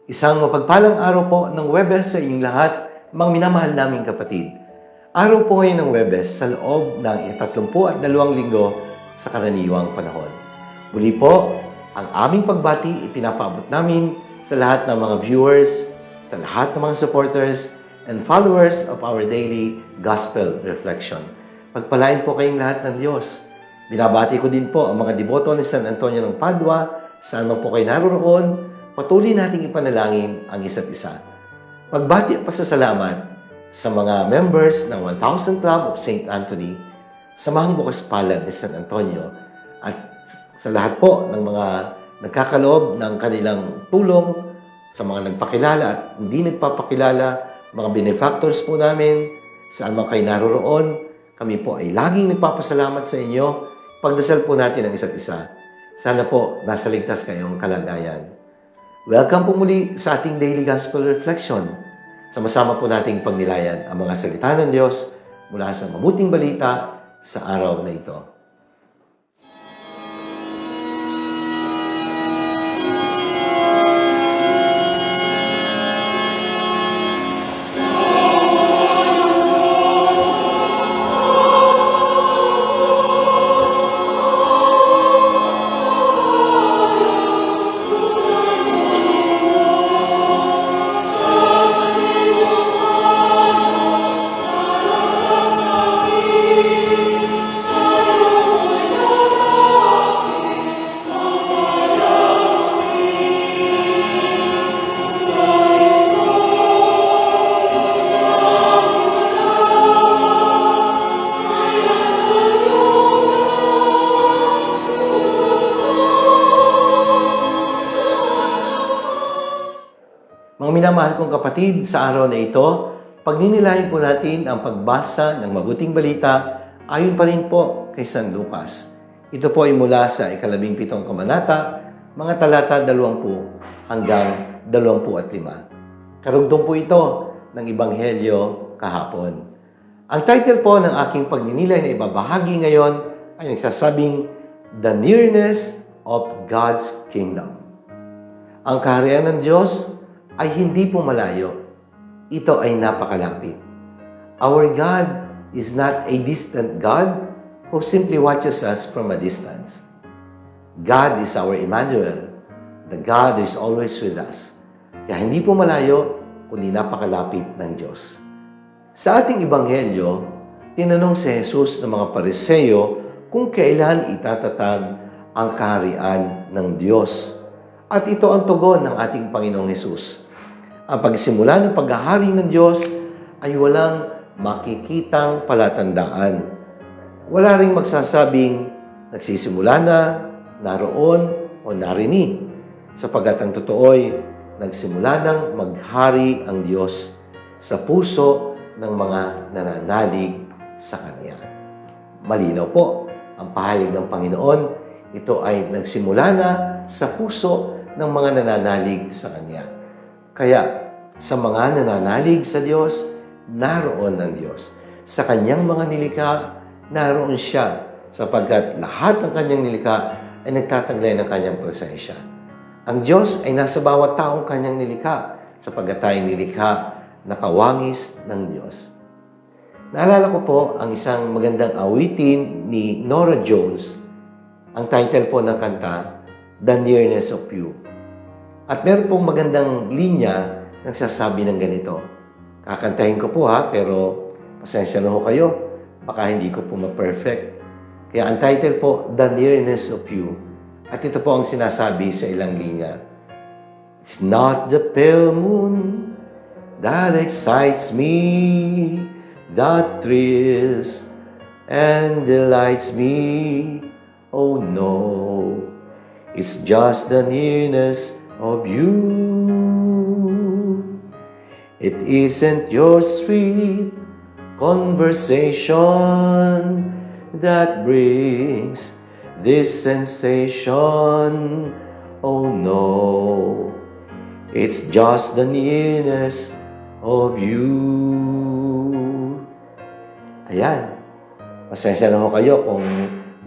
Isang mapagpalang araw po ng Huwebes sa inyong lahat, mga minamahal naming kapatid. Araw po ngayon ng Huwebes sa loob ng 32 linggo sa karaniwang panahon. Muli po, ang aming pagbati ipinapaabot namin sa lahat ng mga viewers, sa lahat ng mga supporters, and followers of our daily Gospel Reflection. Pagpalain po kayong lahat ng Diyos. Binabati ko din po ang mga deboto ni San Antonio ng Padua, saan man po kayo naroon, patuloy nating ipanalangin ang isa't isa. Pagbati at pasasalamat sa mga members ng 1,000 Club of St. Anthony, Samahang Bukas Palad ni San Antonio, at sa lahat po ng mga nagkakaloob ng kanilang tulong, sa mga nagpakilala at hindi nagpapakilala, mga benefactors po namin, saan man kayo naroon, kami po ay laging nagpapasalamat sa inyo. Pagdasal po natin ang isa't isa. Sana po nasa ligtas kayong kalagayan. Welcome po muli sa ating Daily Gospel Reflection. Sama-sama po nating pagnilayan ang mga salita ng Diyos mula sa mabuting balita sa araw na ito. Mga minamahal kong kapatid, sa araw na ito, pagninilayan po natin ang pagbasa ng mabuting balita ayon pa rin po kay San Lucas. Ito po ay mula sa 17 kabanata, mga talata 20 hanggang 25. Karugtong po ito ng Ebanghelyo kahapon. Ang title po ng aking pagninilay na ibabahagi ngayon ay nagsasabing, The Nearness of God's Kingdom. Ang kaharian ng Diyos ay hindi po malayo. Ito ay napakalapit. Our God is not a distant God who simply watches us from a distance. God is our Emmanuel, the God who is always with us. Kaya hindi po malayo, kundi napakalapit ng Diyos. Sa ating Ebanghelyo, tinanong si Jesus ng mga Pariseo kung kailan itatatag ang kaharian ng Diyos. At ito ang tugon ng ating Panginoong Jesus. Ang pagsimula ng paghahari ng Diyos ay walang makikitang palatandaan. Wala ring magsasabing nagsisimula na, naroon o narinig. Sapagat ang totoo'y nagsimula nang maghari ang Diyos sa puso ng mga nananalig sa Kanya. Malinaw po ang pahayag ng Panginoon. Ito ay nagsimula na sa puso ng mga nananalig sa Kanya. Kaya, sa mga nananalig sa Diyos, naroon ang Diyos. Sa Kanyang mga nilikha, naroon Siya, sapagkat lahat ng Kanyang nilikha ay nagtataglay ng Kanyang presensya. Ang Diyos ay nasa bawat taong Kanyang nilikha, sapagkat tayo nilikha na kawangis ng Diyos. Naalala ko po ang isang magandang awitin ni Norah Jones. Ang title po ng kanta, The Nearness of You. At meron pong magandang linya nagsasabi ng ganito. Kakantahin ko po pero pasensya na ho kayo. Baka hindi ko po ma-perfect. Kaya ang title po, The Nearness of You. At ito po ang sinasabi sa ilang linya. It's not the pale moon that excites me, that thrills and delights me. Oh no, it's just the nearness of you. It isn't your sweet conversation that brings this sensation. Oh no, it's just the nearness of you. Ayan. Pasensya na ho kayo kung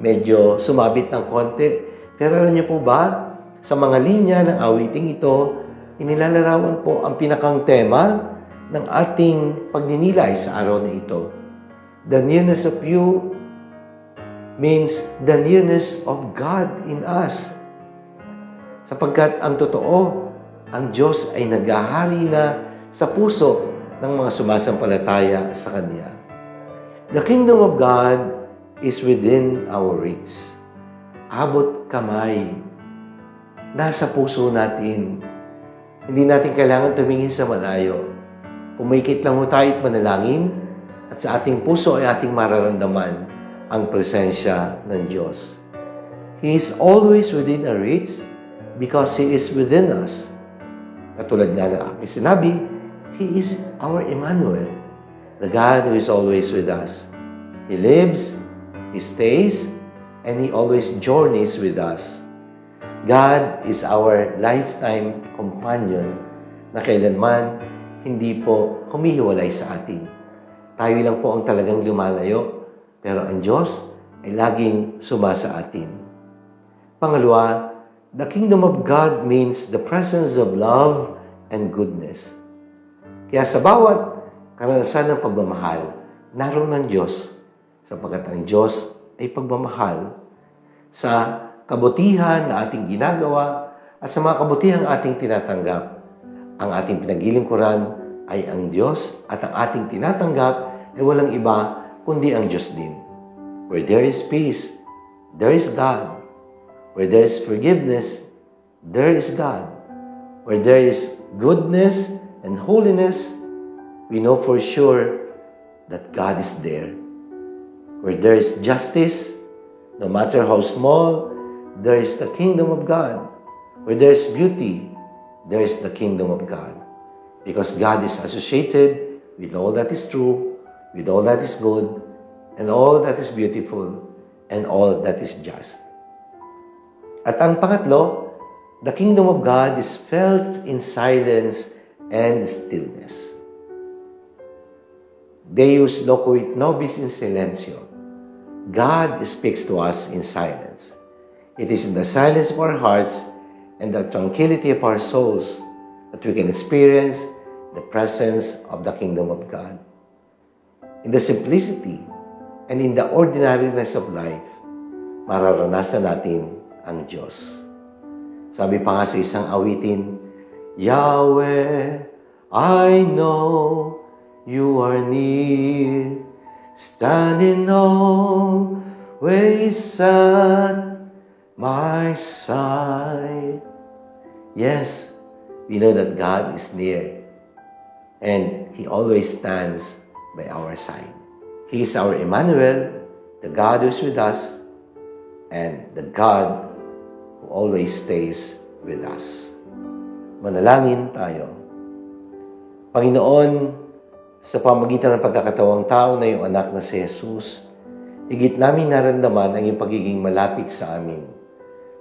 medyo sumabit ng konti. Pero alam niyo po ba, sa mga linya ng awiting ito, inilalarawan po ang pinakang tema ng ating pagninilay sa araw na ito. The nearness of you means the nearness of God in us. Sapagkat ang totoo, ang Diyos ay naghahari na sa puso ng mga sumasampalataya sa Kanya. The kingdom of God is within our reach. Abot kamay. Nasa puso natin. Hindi natin kailangan tumingin sa malayo. Pumikit lang tayo at manalangin at sa ating puso ay ating mararamdaman ang presensya ng Diyos. He is always within our reach because He is within us. Katulad nga ng aking sinabi, He is our Emmanuel, the God who is always with us. He lives, He stays, and He always journeys with us. God is our lifetime companion na kailanman hindi po humihiwalay sa atin. Tayo lang po ang talagang lumalayo, pero ang Diyos ay laging sumasa atin. Pangalawa, the kingdom of God means the presence of love and goodness. Kaya sa bawat karanasan ng pagmamahal, naroon ang Diyos, sapagkat ang Diyos ay pagmamahal sa kabutihan na ating ginagawa at sa mga kabutihang ating tinatanggap. Ang ating pinaglilingkuran ay ang Diyos at ang ating tinatanggap ay walang iba kundi ang Diyos din. Where there is peace, there is God. Where there is forgiveness, there is God. Where there is goodness and holiness, we know for sure that God is there. Where there is justice, no matter how small, there is the kingdom of God. Where there is beauty, there is the kingdom of God. Because God is associated with all that is true, with all that is good, and all that is beautiful, and all that is just. At ang pangatlo, the kingdom of God is felt in silence and stillness. Deus locuit nobis in silencio. God speaks to us in silence. It is in the silence of our hearts and the tranquility of our souls that we can experience the presence of the kingdom of God. In the simplicity and in the ordinariness of life, mararanasan natin ang Diyos. Sabi pa nga sa isang awitin, Yahweh, I know you are near, standing always at my side. Yes, we know that God is near, and He always stands by our side. He is our Emmanuel, the God who is with us, and the God who always stays with us. Manalangin tayo. Panginoon, sa pamagitan ng pagkakatawang tao na iyong anak na si Jesus, higit namin naramdaman ang iyong pagiging malapit sa amin,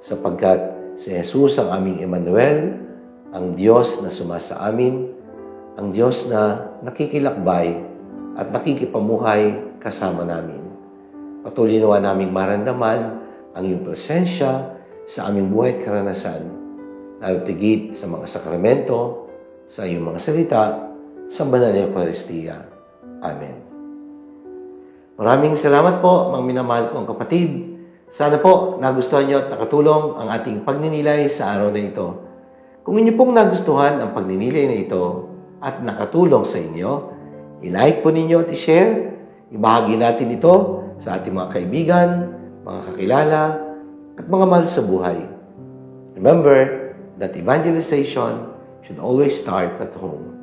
sapagkat si Jesus ang aming Emmanuel, ang Diyos na sumasa amin, ang Diyos na nakikilakbay at nakikipamuhay kasama namin. Patuloy nawa naming maramdaman ang iyong presensya sa aming buhay at karanasan, lalo tigit sa mga sakramento, sa iyong mga salita, sa banal na Eucharistia. Amen. Maraming salamat po, mga minamahal kong kapatid. Sana po nagustuhan niyo at nakatulong ang ating pagninilay sa araw na ito. Kung inyo pong nagustuhan ang pagninilay na ito at nakatulong sa inyo, i-like po ninyo at i-share. Ibahagi natin ito sa ating mga kaibigan, mga kakilala, at mga mahal sa buhay. Remember that evangelization should always start at home.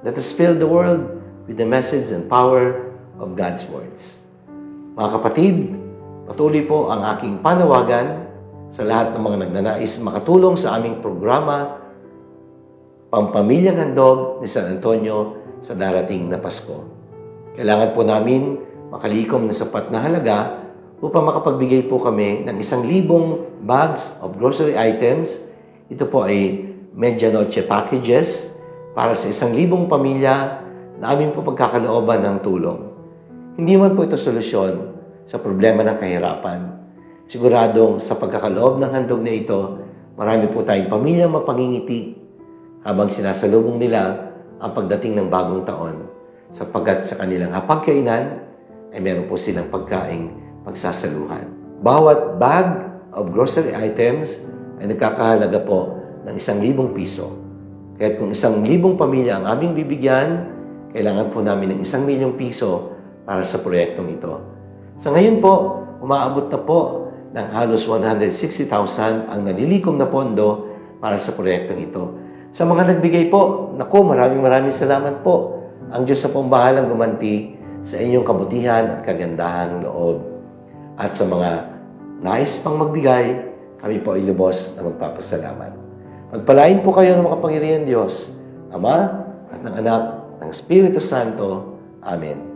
Let us fill the world with the message and power of God's words. Mga kapatid, patuloy po ang aking panawagan sa lahat ng mga nagnanais makatulong sa aming programa Pampamilyang Handog ni San Antonio sa darating na Pasko. Kailangan po namin makalikom ng sapat na halaga upang makapagbigay po kami ng 1,000 bags of grocery items. Ito po ay medianoche packages para sa 1,000 pamilya na aming po pagkakalooban ng tulong. Hindi man po ito solusyon sa problema ng kahirapan. Siguradong sa pagkakaloob ng handog na ito, marami po tayong pamilya mapangingiti habang sinasalubong nila ang pagdating ng bagong taon, sapagkat sa kanilang hapagkainan ay meron po silang pagkaing pagsasaluhan. Bawat bag of grocery items ay nagkakahalaga po ng 1,000 piso. Kaya kung 1,000 pamilya ang aming bibigyan, kailangan po namin ng 1,000,000 piso para sa proyektong ito. Sa ngayon po, umaabot na po ng halos 160,000 ang nalilikom na pondo para sa proyektong ito. Sa mga nagbigay po, naku, maraming salamat po. Ang Diyos na pong bahalang gumanti sa inyong kabutihan at kagandahang loob. At sa mga nais pang magbigay, kami po ay lubos na magpapasalamat. Magpalain po kayo ng makapangyarihan Diyos, Ama at ng Anak, ng Espiritu Santo. Amen.